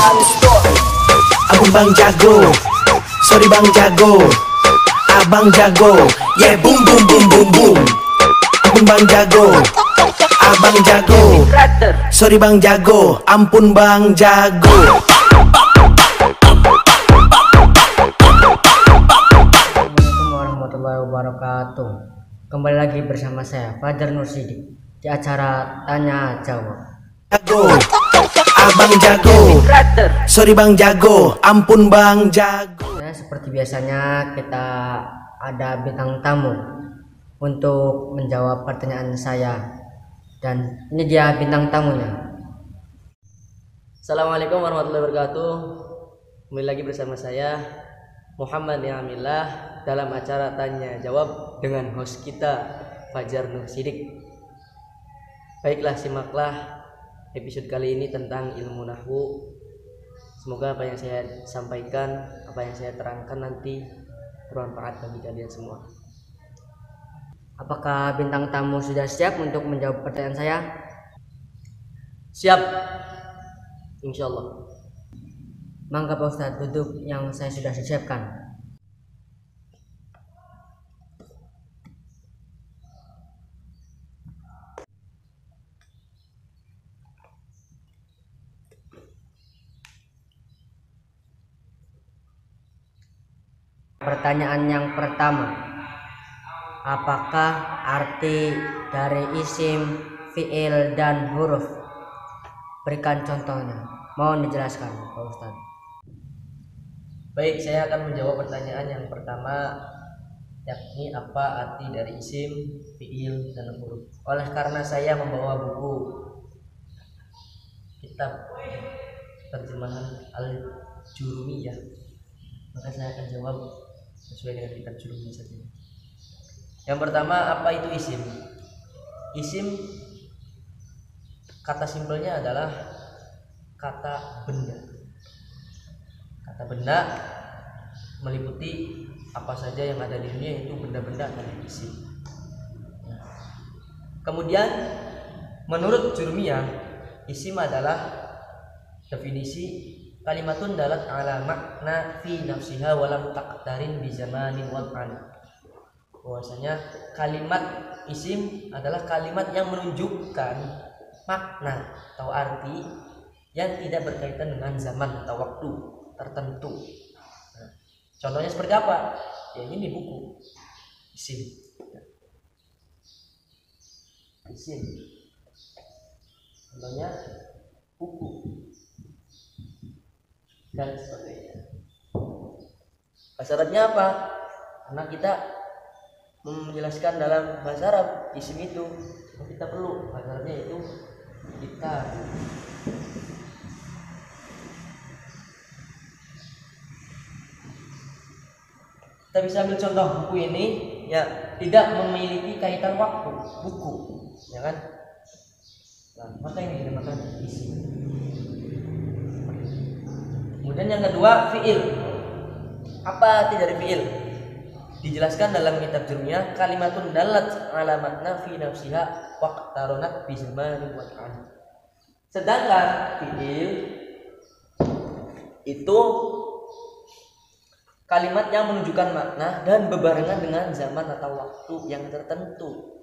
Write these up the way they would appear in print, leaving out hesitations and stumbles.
Abang bang jago, sorry bang jago, abang jago, yeah boom boom boom boom boom. Abang bang jago, abang jago, sorry bang jago, ampun bang jago. Assalamualaikum warahmatullahi wabarakatuh. Kembali lagi bersama saya Fajar Nur Sidik di acara Tanya Jawab. Jago, abang jago, sorry bang jago, ampun bang jago. Ya, seperti biasanya kita ada bintang tamu untuk menjawab pertanyaan saya, dan ini dia bintang tamunya. Assalamualaikum warahmatullahi wabarakatuh. Kembali lagi bersama saya Muhammad Niamillah dalam acara Tanya Jawab dengan host kita Fajar Nur Sidik. Baiklah, simaklah episode kali ini tentang ilmu nahwu. Semoga apa yang saya sampaikan, apa yang saya terangkan nanti bermanfaat bagi kalian semua. Apakah bintang tamu sudah siap untuk menjawab pertanyaan saya? Siap, insya Allah. Mangga Pak Ustadz, duduk yang saya sudah siapkan. Pertanyaan yang pertama, apakah arti dari isim, fiil, dan huruf? Berikan contohnya. Mohon dijelaskan Pak Ustadz. Baik, saya akan menjawab pertanyaan yang pertama, yakni apa arti dari isim, fiil, dan huruf. Oleh karena saya membawa buku kitab terjemahan Al-Jurumiyah, maka saya akan jawab sesuai dengan kitab Jurumiyah saja. Yang pertama, apa itu isim? Isim kata simpelnya adalah kata benda. Kata benda meliputi apa saja yang ada di dunia, itu benda-benda adalah isim. Kemudian menurut Jurumiyah, isim adalah definisi kalimatun dalat ala makna fi nafsiha walam taqtarin bi zamanin wal an. Bahwasanya kalimat isim adalah kalimat yang menunjukkan makna atau arti yang tidak berkaitan dengan zaman atau waktu tertentu. Nah, contohnya seperti apa? Ya, ini buku isim. Isim. Contohnya buku dan sebagainya. Bahasa Arabnya apa? Karena kita menjelaskan dalam bahasa Arab isim itu, kita perlu bahasa Arabnya itu kita. Kita bisa ambil contoh buku ini, ya, tidak memiliki kaitan waktu, buku, ya kan? Nah, maka ini dinamakan isim. Kemudian yang kedua, fiil. Apa arti dari fiil? Dijelaskan dalam kitab Jurumiyah, kalimatun dalat ala makna fi nafsiha waqtaronat bi zamanin wa an. Sedangkan fiil itu kalimat yang menunjukkan makna dan bebarengan dengan zaman atau waktu yang tertentu.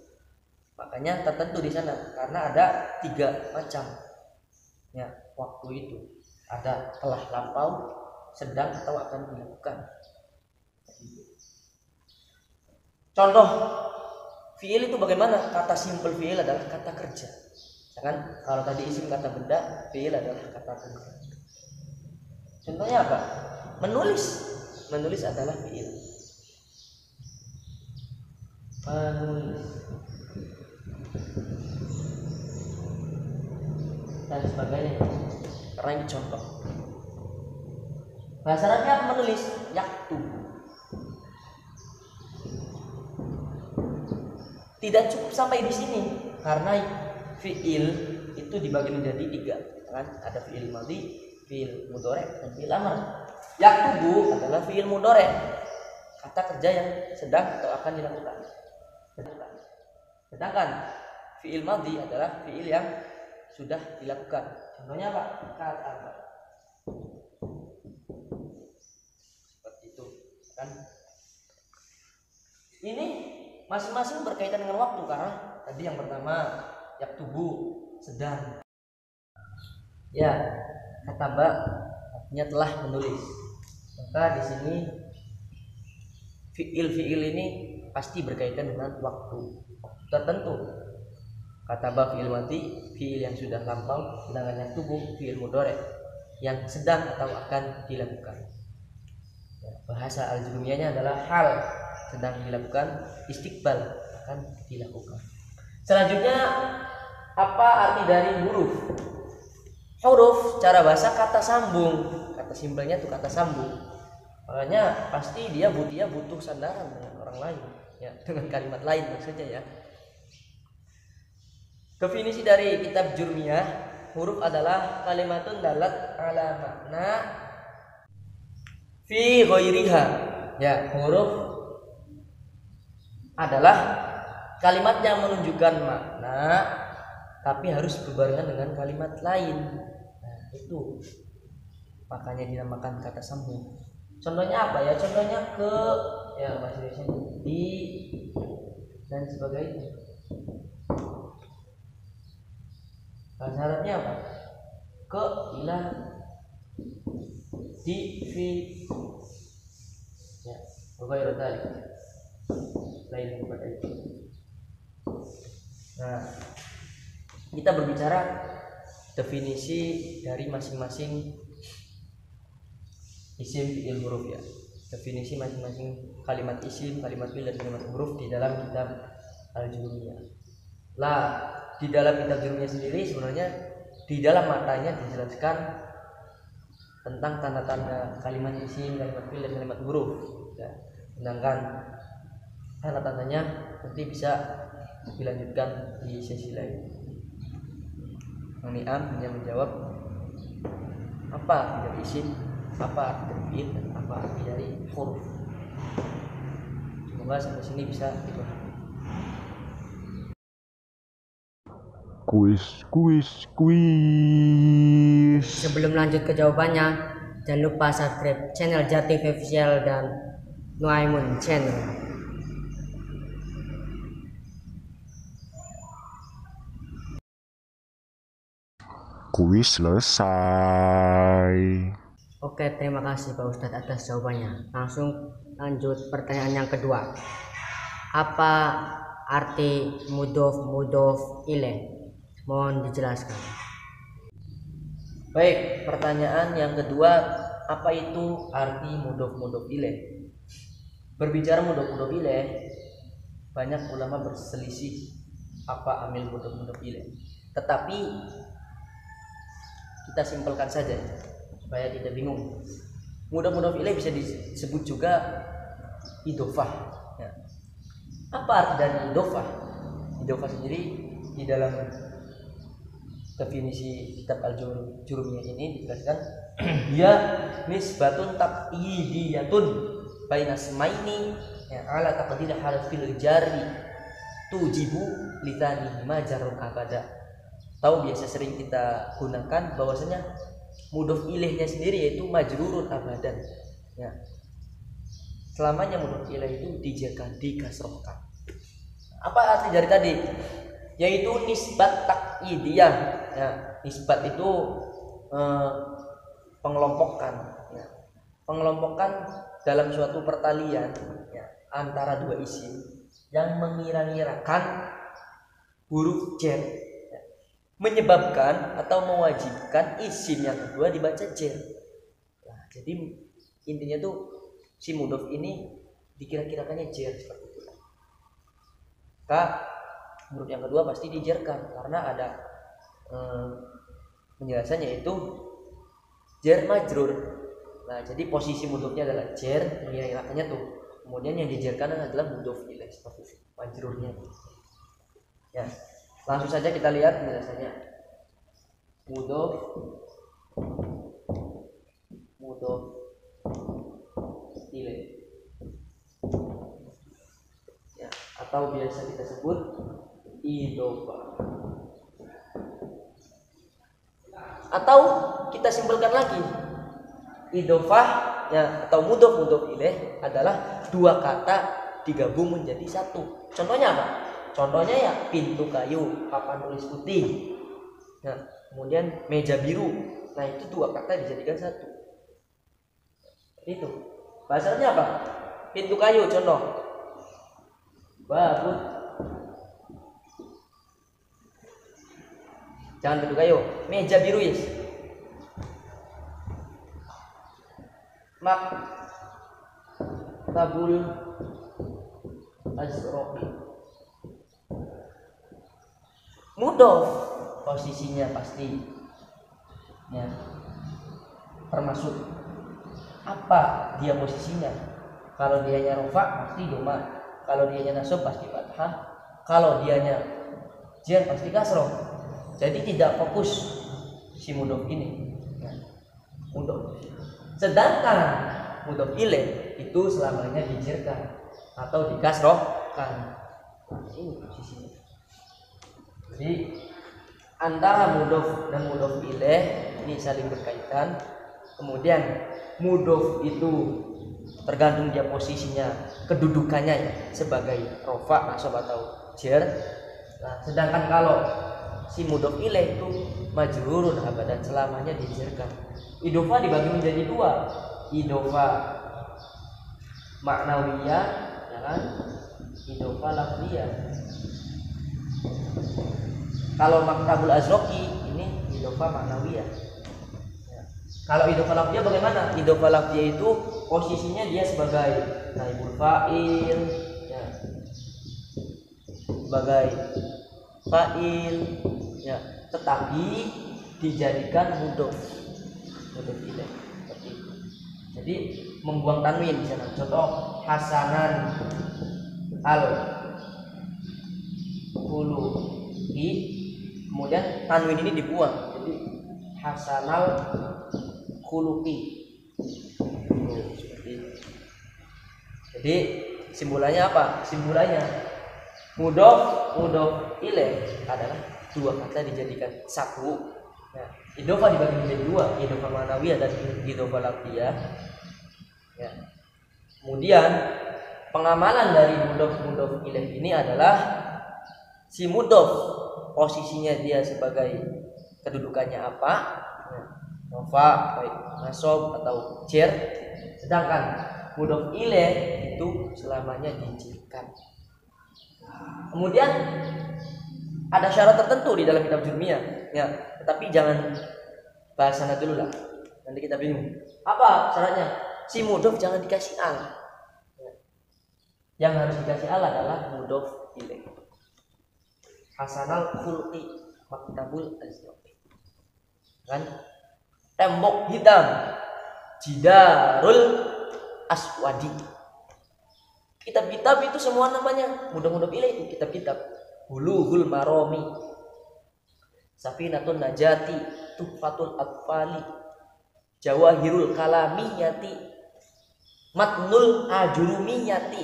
Makanya tertentu di sana karena ada 3 macam ya waktu itu. Ada telah lampau, sedang, atau akan dilakukan. Contoh fiil itu bagaimana? Kata simpel fiil adalah kata kerja. Jangan kalau tadi isim kata benda, fiil adalah kata kerja. Contohnya apa? Menulis. Menulis adalah fiil. Menulis dan sebagainya. Karena ini contoh. Bahasa Arabnya apa menulis? Yaktub. Tidak cukup sampai di sini karena fiil itu dibagi menjadi 3, kan? Ada fiil madhi, fiil mudhari, dan fiil amr. Yaktubu adalah fiil mudhari, kata kerja yang sedang atau akan dilakukan. Sedangkan fiil madhi adalah fiil yang sudah dilakukan. Contohnya apa? Kata. kan? Ini masing-masing berkaitan dengan waktu, karena tadi yang pertama yaktubu sedang, ya kataba artinya telah menulis. Maka di sini fiil ini pasti berkaitan dengan waktu tertentu. Kataba fiil mati, fiil yang sudah lampau, sedangkan yaktubu fiil mudhari yang sedang atau akan dilakukan. Bahasa al-jurumiyahnya adalah hal sedang dilakukan, istiqbal akan dilakukan. Selanjutnya, apa arti dari huruf? Huruf cara bahasa kata sambung, kata simpelnya itu kata sambung. Makanya pasti dia butuh sandaran dengan orang lain, ya, dengan kalimat lain maksudnya ya. Definisi dari kitab Jurmiyah, huruf adalah kalimatun dalat ala makna fi ghairiha. Ya, huruf adalah kalimat yang menunjukkan makna tapi harus berbarengan dengan kalimat lain. Nah, itu makanya dinamakan kata sambung. Contohnya apa ya? Contohnya ke, ya bahasa Indonesia, di dan sebagainya. Bahasa Arabnya apa? Ke, ila, di, fi, ya, wagairu dzalik. Lain daripada itu. Nah, kita berbicara definisi dari masing-masing isim, fiil, huruf ya. Definisi masing-masing kalimat isim, kalimat fiil dan kalimat huruf di dalam kitab Al-Jurumiyah. Lah, di dalam kitab Jurumiyah sendiri sebenarnya di dalam matanya dijelaskan tentang tanda-tanda kalimat isim, kalimat fiil dan kalimat huruf. Ya. Sedangkan tanda-tandanya nanti bisa dilanjutkan di sesi lain. Ni'am hanya menjawab apa arti dari isim, apa arti dari fiil, dan apa arti dari huruf. Semoga sampai sini bisa dipahami. Kuis. Sebelum lanjut ke jawabannya, jangan lupa subscribe channel Jati Official dan Nuaimun Channel. Kuis selesai. Oke, terima kasih Pak Ustadz atas jawabannya. Langsung lanjut pertanyaan yang kedua. Apa arti mudhof ilaih? Mohon dijelaskan. Baik, pertanyaan yang kedua, apa itu arti mudhof ilaih? Berbicara mudhof ilaih, banyak ulama berselisih apa amil mudhof ilaih. Tetapi kita simpelkan saja supaya tidak bingung. Mudhof ilaih bisa disebut juga idhofah. Ya. Apa arti dari idhofah? Idhofah sendiri di dalam definisi kitab Al-Jurumiyah ini dijelaskan dia nisbatun taqyidiyatun bainas maini ya ala taqdir harfil jari tujibu litanihi majarun abada. Tahu biasa sering kita gunakan bahwasanya mudhof ilaihnya sendiri yaitu majrurun abadan. Ya. Selamanya mudhof ilaih itu dijaga, dikasrohkan. Apa arti dari tadi? Yaitu nisbat takyidiyah. Ya, nisbat itu pengelompokan. Ya. Pengelompokan dalam suatu pertalian ya, antara dua isim yang mengira-ngirakan huruf jar, ya, menyebabkan atau mewajibkan isim yang kedua dibaca jar. Nah, jadi intinya tuh si mudhof ini dikira-kirakannya jar seperti itu. Huruf yang kedua pasti dijarkan karena ada penjelasannya yaitu jar majrur. Nah, jadi posisi mudhofnya adalah jar, mengira-ngirakannya tuh. Kemudian yang dijarkan adalah mudhof ilaih seperti itu, majrurnya. Ya. Langsung saja kita lihat penjelasannya. Mudhof ilaih. Ya, atau biasa kita sebut idhofah. Atau kita simpulkan lagi, idhofah ya atau mudhof ilaih adalah dua kata digabung menjadi satu. Contohnya apa? Contohnya ya pintu kayu, papan tulis putih. Nah, kemudian meja biru. Nah, itu dua kata dijadikan satu. Itu. Bahasanya apa? Pintu kayu contoh. Babut. Jangan pintu kayu, meja biru yes. Maktabul azraqi. Mudhof posisinya pasti ya. Termasuk apa dia posisinya? Kalau dianya rofa pasti doma, kalau dianya nasab pasti fathah, kalau dianya jar pasti kasroh. Jadi tidak fokus si mudhof ini. Nah, mudhof. Sedangkan mudhof ilaih itu selamanya dijarkan atau dikasrohkan. Nah, ini posisinya. Jadi antara mudhof dan mudhof ilaih ini saling berkaitan. Kemudian mudhof itu tergantung dia posisinya, kedudukannya ya, sebagai rofa, nasab atau jar. Nah, sedangkan kalau si mudhof ilaih itu majrurun abadan, selamanya dijarkan. Idhofah dibagi menjadi dua, idhofah maknawiyah, ya kan? Idhofah lafziyah. Kalau maktabul azraqi ini idhofah maknawiyah. Ya. Kalau idhofah lafziyah bagaimana? Idhofah lafziyah itu posisinya dia sebagai naibul fa'il, ya. Sebagai fa'il, ya. Tetapi dijadikan mudhof ilaih. Jadi membuang tanwin di sana. Contoh hasanan al khuluqi, kemudian tanwin ini dibuang. Jadi hasanal khuluqi. Jadi simbolannya apa? Simbolannya mudhof ilaih adalah dua kata dijadikan satu. Nah, idhofah dibagi menjadi dua, idhofah ma'nawiyah dan idhofah lafziyah. Ya. Kemudian pengamalan dari mudhof ilaih ini adalah si mudhof posisinya dia sebagai kedudukannya apa? Rofa, baik nasab atau jar. Sedangkan mudhof ilaih itu selamanya dijarkan. Kemudian ada syarat tertentu di dalam kitab Jurmiyah, ya. Tetapi jangan bahas sana dulu lah. Nanti kita bingung. Apa syaratnya? Si mudhof jangan dikasih al. Ya. Yang harus dikasih al adalah mudhof ilaih. Hasanal khulqi maktabul azraqi. Kan? Tembok hitam. Jidarul aswadi. Kitab-kitab itu semua namanya mudhof ilaih itu kitab-kitab. Bulughul Marami, Safinatun Najati, Tuhfatul Atfali, Jawahirul Kalamiyati, Matnul Ajurumiyati.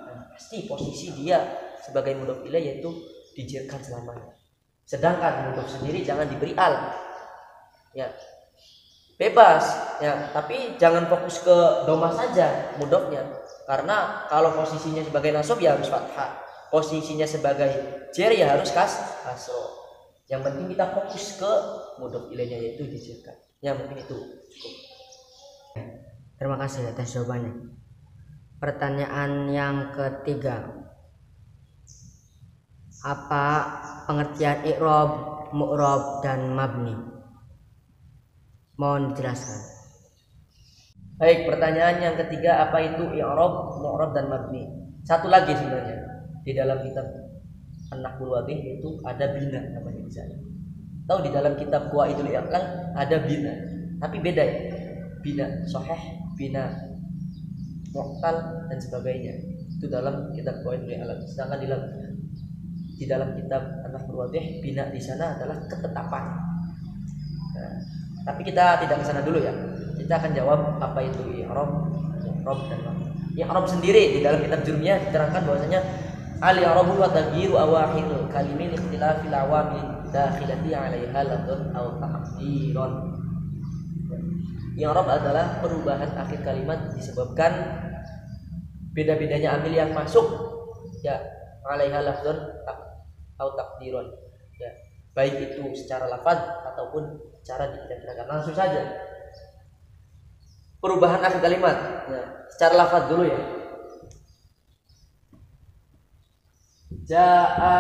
Nah, pasti posisi dia sebagai mudhof ilaih yaitu dijarkan selamanya. Sedangkan mudhof sendiri jangan diberi al. Ya. Bebas, ya, tapi jangan fokus ke doma saja mudhofnya. Karena kalau posisinya sebagai nasab ya harus fathah. Posisinya sebagai jar ya harus kasroh. Yang penting kita fokus ke mudhof ilaihnya yaitu dijarkan. Ya mungkin itu cukup. Terima kasih atas jawabannya. Pertanyaan yang ketiga. Apa pengertian i'rab, mu'rab dan mabni? Mohon dijelaskan. Baik, pertanyaan yang ketiga, apa itu i'rab, mu'rab dan mabni? Satu lagi sebenarnya. Di dalam kitab An-Nahwul Wadih itu ada bina namanya di sana. Tahu di dalam kitab Qawaidul I'lal ada bina, tapi beda ya. Bina sahih, bina mu'tal dan sebagainya. Itu dalam kitab Qawaidul I'lal. Sedangkan di dalam kitab An-Nahwul Wadih bina di sana adalah ketetapan. Nah, tapi kita tidak ke sana dulu ya. Kita akan jawab apa itu i'rab, mu'rab dan mabni. I'rab sendiri di dalam kitab Jurmiyah diterangkan bahwasanya al-i'rabu wa taghyiru awakhir kalimil ikhtilafil awamil dakhilati 'alaiha ladun aw taqdiron. i'rab adalah perubahan akhir kalimat disebabkan beda-bedanya amil yang masuk ya, alaiha lafzun atau takdirun ya, baik itu secara lafaz ataupun secara dikira-kirakan. Langsung saja perubahan akhir kalimat ya, secara lafaz dulu ya. Jaa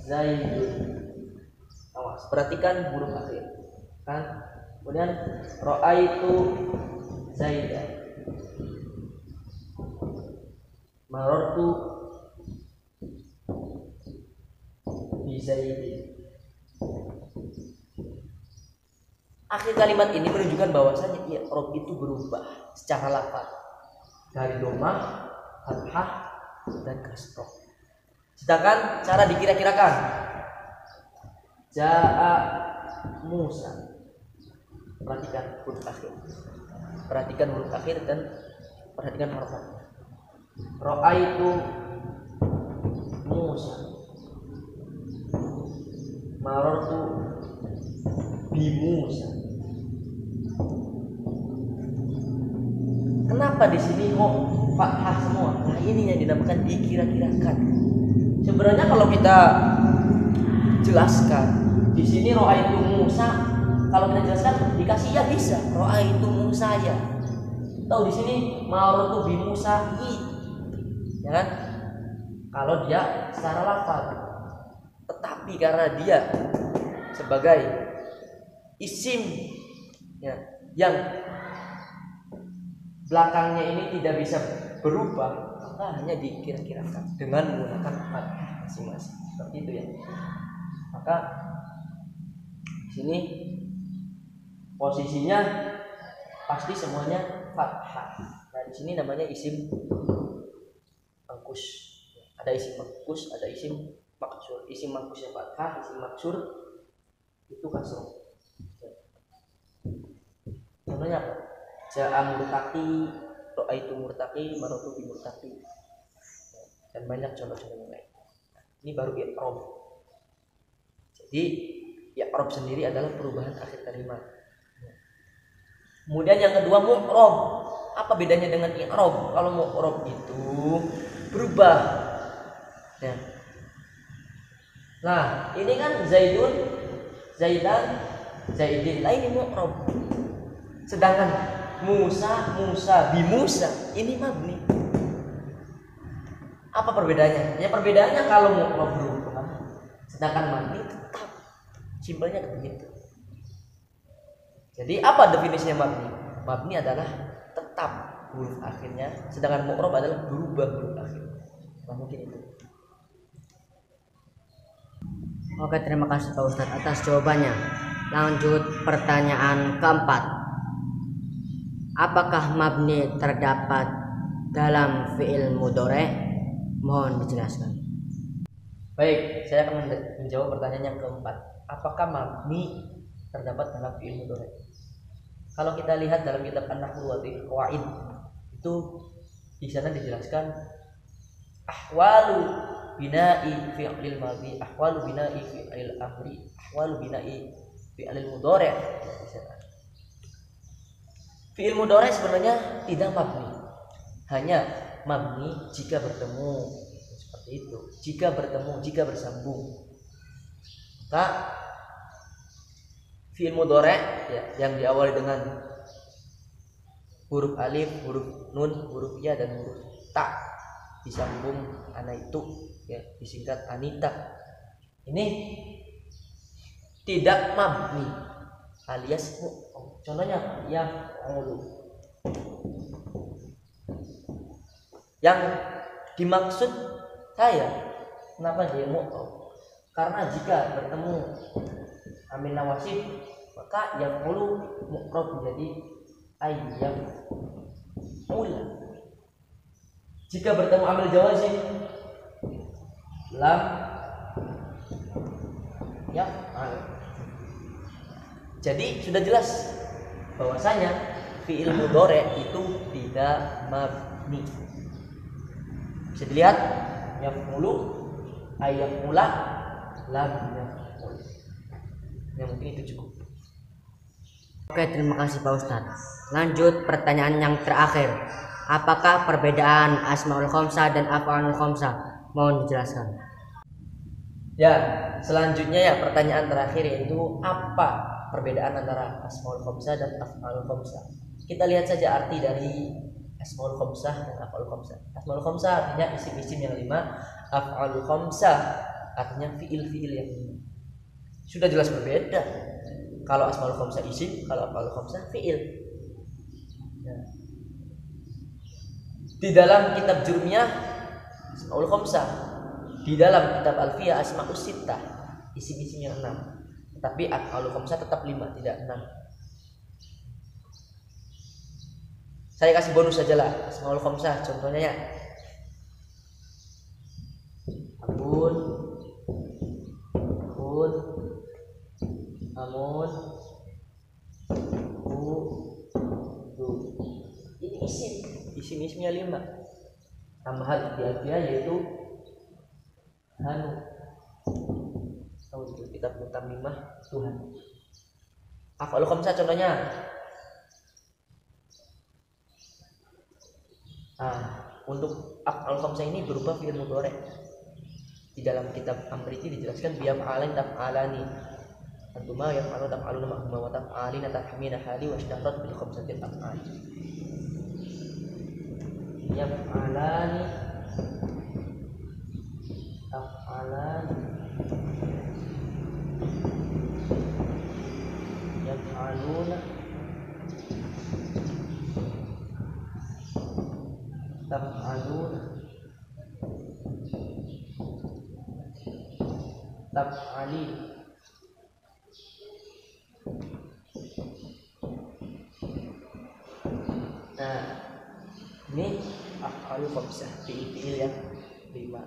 Zaidun, awas perhatikan huruf akhir kan. Kemudian ra'aitu Zaidan, marartu bi Zaidin. Akhir kalimat ini menunjukkan bahwasanya i'rab itu berubah secara lafaz dari dhammah, fathah dan kasrah. Sedangkan cara dikira-kirakan, Jaa Musa, perhatikan huruf akhir, dan perhatikan harfan. Ra'aitu Musa, marartu bi Musa. Kenapa di sini kok fathah semua? Nah, ini yang dinamakan dikira-kirakan. Sebenarnya kalau kita jelaskan di sini ra'aitu Musa, kalau kita jelaskan dikasih ya bisa ra'aitu Musa ya. Tahu di sini marartu bi Musa ya kan? Kalau dia secara lafaz. Tetapi karena dia sebagai isim ya, yang belakangnya ini tidak bisa berubah, maka hanya dikira-kirakan dengan menggunakan fathah masing-masing. Seperti itu ya. Maka di sini posisinya pasti semuanya fathah. Nah, di sini namanya isim mangkus. Ada isim mangkus, ada isim maksur. Isim mangkusnya fathah, isim maksur itu kasroh. Contohnya apa? Ja'a murtaqi, ra'aitu murtaqi, marartu bi murtaqi. Dan banyak contoh-contoh yang lain. Ini baru i'rab. Jadi i'rab sendiri adalah perubahan akhir kalimat. Kemudian yang kedua mu'rab. Apa bedanya dengan i'rab? Kalau mu'rab itu berubah. Ya. Nah, ini kan Zaidun, Zaidan, Zaidin. Lah ini mu'rab. Sedangkan Musa, Musa, bi Musa ini mabni. Apa perbedaannya? Ya perbedaannya kalau mu'rab berubah, sedangkan mabni tetap. Simpelnya begitu. Jadi apa definisinya mabni? Mabni adalah tetap huruf akhirnya, sedangkan mu'rab adalah berubah huruf akhirnya. Nah, mungkin itu. Oke, terima kasih Pak Ustadz atas jawabannya. Lanjut pertanyaan keempat. Apakah mabni terdapat dalam fi'il mudhari'? Mohon dijelaskan. Baik, saya akan menjawab pertanyaan yang keempat. Apakah mabni terdapat dalam fi'il mudhari'? Kalau kita lihat dalam kitab An-Nahwu wa Qawaid, itu di sana dijelaskan ahwalu bina'i fi'il madhi, ahwalu bina'i fi'il amri, ahwalu bina'i fi'il mudhari'. Fi'il mudhari' sebenarnya tidak mabni, hanya mabni jika bertemu, seperti itu. Jika bertemu, jika bersambung. Maka fi'il mudhari' ya, yang diawali dengan huruf alif, huruf nun, huruf ya dan huruf ta disambung ana itu ya, disingkat anita. Ini tidak mabni alias contohnya ya yang dimaksud saya kenapa dia mu'rab? Karena jika bertemu amin nawasib maka yang mulu mu'rab menjadi ayyam mula. Jika bertemu amil jawazim lam ya jadi sudah jelas bahwasanya fi'il mudhari' itu tidak mabni. Bisa dilihat yaf'ulu ayyaf'ula lam yaf'ul. Ya mungkin itu cukup. Oke, terima kasih Pak Ustadz. Lanjut pertanyaan yang terakhir. Apakah perbedaan Asmaul Khamsah dan Af'alul Khamsah? Mohon dijelaskan. Ya, selanjutnya ya pertanyaan terakhir yaitu apa perbedaan antara Asmaul Khamsah dan Af'alul Khamsah. Kita lihat saja arti dari Asmaul Khamsah dan Af'alul Khamsah. Asmaul Khamsah artinya isim-isim yang 5, Af'alul Khamsah artinya fiil-fiil yang 5. Sudah jelas berbeda. Kalau Asmaul Khamsah isim, kalau Af'alul Khamsah fiil. Ya. Di dalam kitab Jurmiyah Asmaul Khamsah, di dalam kitab Alfiyah Asmaus Sittah, isim-isim yang 6. Tapi Af'alul Khamsah tetap 5, tidak 6. Saya kasih bonus saja lah Asmaul Khamsah, contohnya ya. Amun, amun, du. Ini isim-isimnya 5. Tambahan di Alfiyah yaitu hanu. Tahu itu kitab Mutamimah Tuhan. Af'alul Khamsah contohnya. Untuk Af'alul Khamsah ini berupa fi'il mudhari'. Di dalam kitab Amriti dijelaskan biyaf'alan taf'alani. Antuma yaf'alu taf'aluna ma'huma wa taf'alina tahmina hali wa ishtahrat bil khamsatil af'al. Yaf'alani taf'alani yaf'aluna taf'aluna taf'ali. Nah, ini Af'alul Khamsah, fiil-fiil yang 5.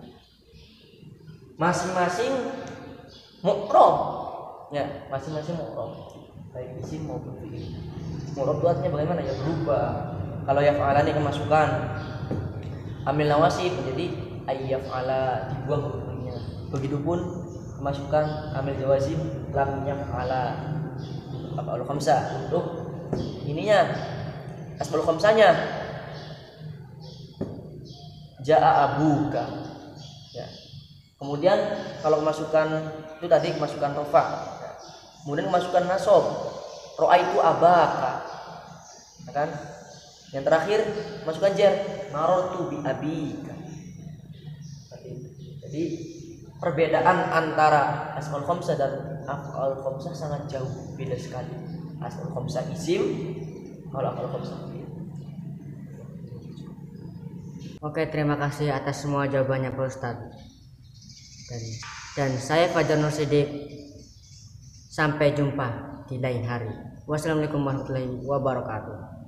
Masing-masing mu'rab. Ya, masing-masing mu'rab. Baik isim maupun fiil. Mu'rab itu artinya bagaimana? Ya berubah. Kalau yaf'alani kemasukan amil nawasib menjadi ayyaf'ala, dibuang hukumnya. Begitupun kemasukan amil jawazim lam yaf'ala. Af'alul Khamsah untuk ininya Asmaul Khamsahnya ja'a abuka. Ya. Kemudian kalau kemasukan itu tadi kemasukan rofa. Ya. Kemudian kemasukan nasab ra'aitu abaka. Ya kan? Yang terakhir masukkan jar marartu bi abika. Jadi perbedaan antara Asmaul Khamsah dan Af'alul Khamsah sangat jauh, beda sekali. Asmaul Khamsah isim, kalau Af'alul Khamsah fiil. Oke, terima kasih atas semua jawabannya Pak Ustadz. Dan saya Fajar Nur Siddiq. Sampai jumpa di lain hari. Wassalamualaikum warahmatullahi wabarakatuh.